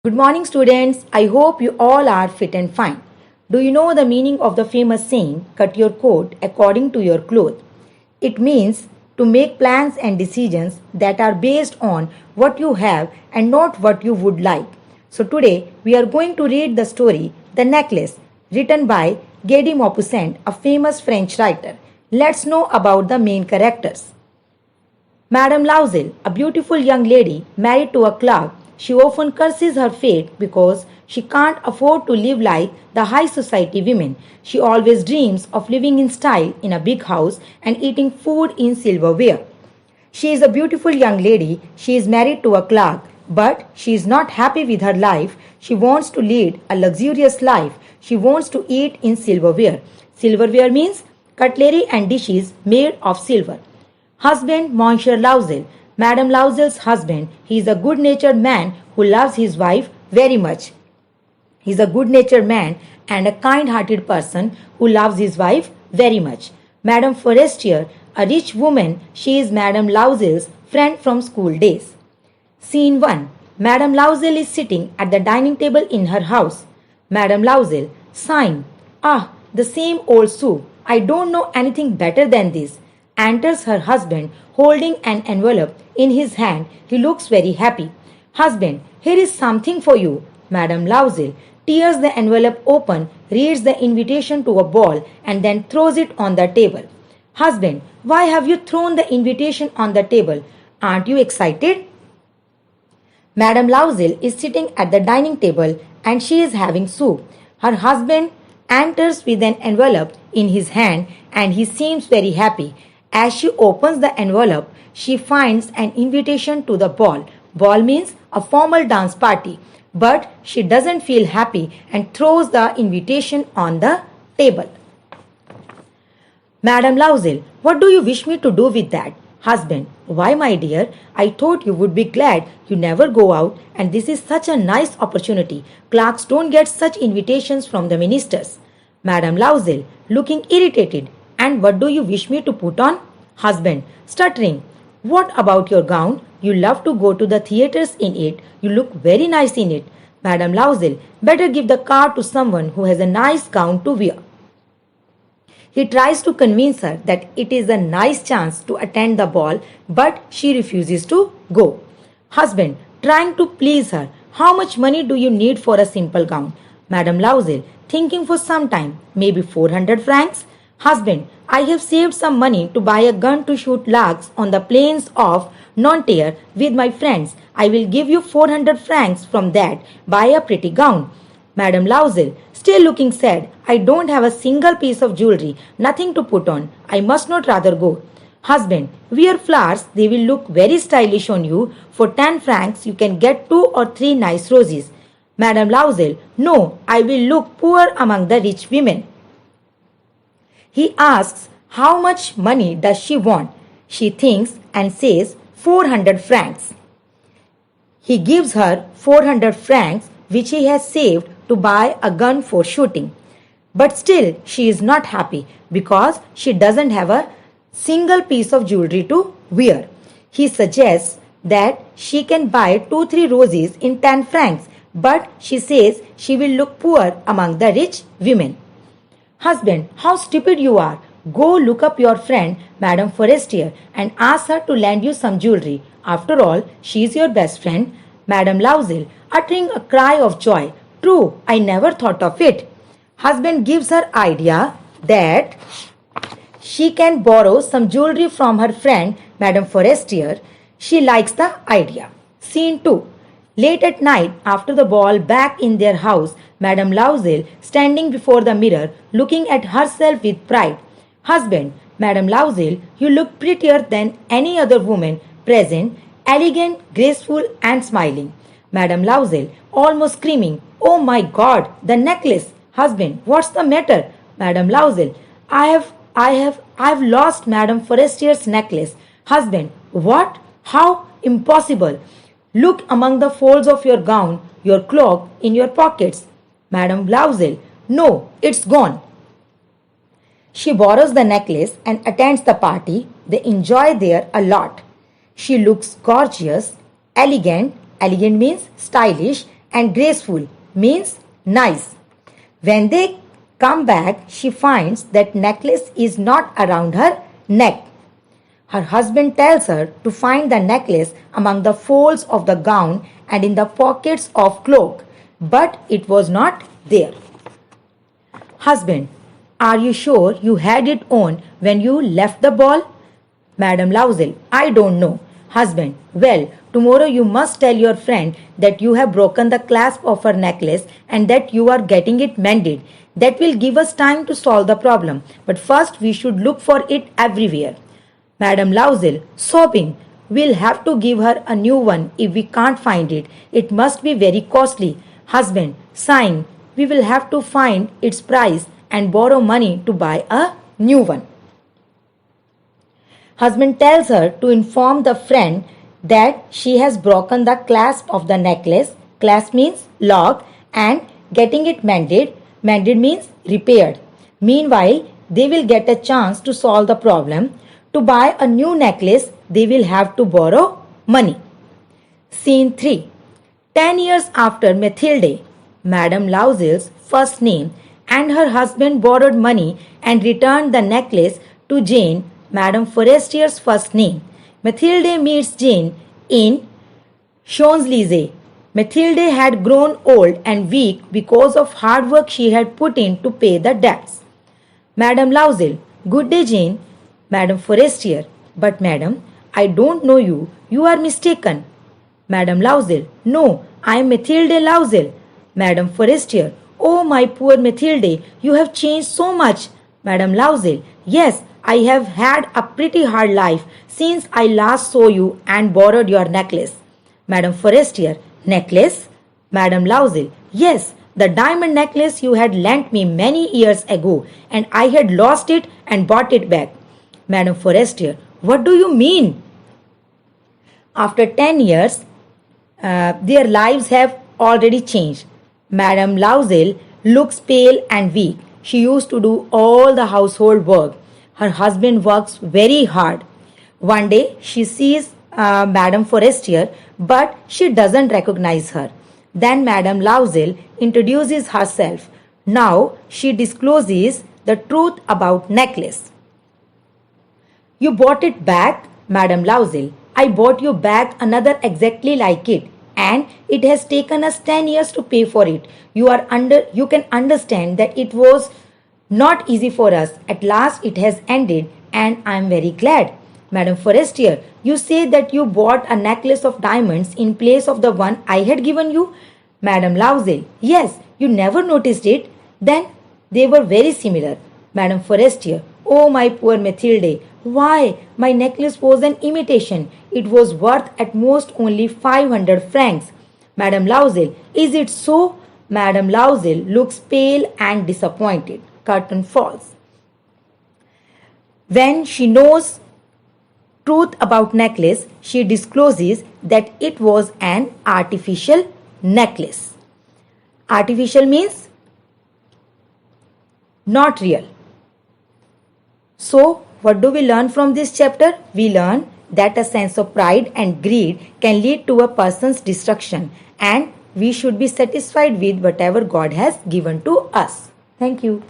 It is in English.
Good morning, students. I hope you all are fit and fine. Do you know the meaning of the famous saying, cut your coat according to your cloth? It means to make plans and decisions that are based on what you have and not what you would like. So, today we are going to read the story, The Necklace, written by Guy de Maupassant, a famous French writer. Let's know about the main characters. Madame Loisel, a beautiful young lady married to a clerk, she often curses her fate because she can't afford to live like the high society women. She always dreams of living in style in a big house and eating food in silverware. She is a beautiful young lady. She is married to a clerk, but she is not happy with her life. She wants to lead a luxurious life. She wants to eat in silverware. Silverware means cutlery and dishes made of silver. Husband Monsieur Loisel. Madame Loisel's husband. He is a good-natured man who loves his wife very much. He is a good-natured man and a kind-hearted person who loves his wife very much. Madame Forestier, a rich woman, she is Madame Loisel's friend from school days. Scene 1. Madame Loisel is sitting at the dining table in her house. Madame Loisel, sighing, "Ah, the same old soup. I don't know anything better than this." Enters her husband holding an envelope in his hand. He looks very happy. Husband, here is something for you. Madame Loisel tears the envelope open, reads the invitation to a ball, and then throws it on the table. Husband, why have you thrown the invitation on the table? Aren't you excited? Madame Loisel is sitting at the dining table and she is having soup. Her husband enters with an envelope in his hand and he seems very happy. As she opens the envelope, she finds an invitation to the ball. Ball means a formal dance party. But she doesn't feel happy and throws the invitation on the table. Madame Loisel, what do you wish me to do with that? Husband, why, my dear, I thought you would be glad you never go out, and this is such a nice opportunity. Clerks don't get such invitations from the ministers. Madame Loisel, looking irritated, and what do you wish me to put on? Husband, stuttering, what about your gown? You love to go to the theatres in it. You look very nice in it. Madame Loisel, better give the car to someone who has a nice gown to wear. He tries to convince her that it is a nice chance to attend the ball, but she refuses to go. Husband, trying to please her, how much money do you need for a simple gown? Madame Loisel, thinking for some time, maybe 400 francs. Husband, I have saved some money to buy a gun to shoot larks on the plains of Nanterre with my friends. I will give you 400 francs from that. Buy a pretty gown. Madame Loisel, still looking sad. I don't have a single piece of jewelry, nothing to put on. I must not rather go. Husband, wear flowers. They will look very stylish on you. For 10 francs, you can get 2 or 3 nice roses. Madame Loisel, no, I will look poor among the rich women. He asks, how much money does she want? She thinks and says, 400 francs. He gives her 400 francs which he has saved to buy a gun for shooting. But still she is not happy because she doesn't have a single piece of jewelry to wear. He suggests that she can buy 2-3 roses in 10 francs, but she says she will look poor among the rich women. Husband, how stupid you are. Go look up your friend, Madame Forestier, and ask her to lend you some jewelry. After all, she is your best friend. Madame Loisel, uttering a cry of joy. True, I never thought of it. Husband gives her idea that she can borrow some jewelry from her friend, Madame Forestier. She likes the idea. Scene 2. Late at night, after the ball, back in their house, Madame Loisel standing before the mirror, looking at herself with pride. Husband, Madame Loisel, you look prettier than any other woman present, elegant, graceful, and smiling. Madame Loisel, almost screaming, oh my God, the necklace! Husband, what's the matter? Madame Loisel, I've lost Madame Forestier's necklace. Husband, what? How? Impossible. Look among the folds of your gown, your cloak, in your pockets. Madame Loisel, no, it's gone. She borrows the necklace and attends the party. They enjoy there a lot. She looks gorgeous, elegant. Elegant means stylish and graceful means nice. When they come back, she finds that necklace is not around her neck. Her husband tells her to find the necklace among the folds of the gown and in the pockets of cloak, but it was not there. Husband, are you sure you had it on when you left the ball? Madame Loisel, I don't know. Husband, well, tomorrow you must tell your friend that you have broken the clasp of her necklace and that you are getting it mended. That will give us time to solve the problem. But first we should look for it everywhere. Madame Loisel, sobbing, we'll have to give her a new one if we can't find it. It must be very costly. Husband, sighing, we will have to find its price and borrow money to buy a new one. Husband tells her to inform the friend that she has broken the clasp of the necklace. Clasp means lock and getting it mended. Mended means repaired. Meanwhile, they will get a chance to solve the problem. To buy a new necklace, they will have to borrow money. Scene 3. 10 years after Mathilde, Madame Loisel's first name, and her husband borrowed money and returned the necklace to Jane, Madame Forestier's first name. Mathilde meets Jane in Champs-Élysées. Mathilde had grown old and weak because of hard work she had put in to pay the debts. Madame Loisel, good day, Jane. Madame Forestier, but madam, I don't know you. You are mistaken. Madame Loisel, no, I am Mathilde Loisel. Madame Forestier, oh my poor Mathilde, you have changed so much. Madame Loisel, yes, I have had a pretty hard life since I last saw you and borrowed your necklace. Madame Forestier, necklace? Madame Loisel, yes, the diamond necklace you had lent me many years ago and I had lost it and bought it back. Madame Forestier, what do you mean? After 10 years, their lives have already changed. Madame Loisel looks pale and weak. She used to do all the household work. Her husband works very hard. One day she sees Madame Forestier, but she doesn't recognize her. Then Madame Loisel introduces herself. Now she discloses the truth about necklace. You bought it back, Madame Loisel. I bought you back another exactly like it, and it has taken us 10 years to pay for it. You can understand that it was not easy for us. At last it has ended, and I am very glad. Madame Forestier, you say that you bought a necklace of diamonds in place of the one I had given you? Madame Loisel, yes, you never noticed it. Then they were very similar. Madame Forestier, oh my poor Mathilde, why? My necklace was an imitation. It was worth at most only 500 francs. Madame Loisel, is it so? Madame Loisel looks pale and disappointed. Curtain falls. When she knows truth about necklace, she discloses that it was an artificial necklace. Artificial means not real. So, what do we learn from this chapter? We learn that a sense of pride and greed can lead to a person's destruction, and we should be satisfied with whatever God has given to us. Thank you.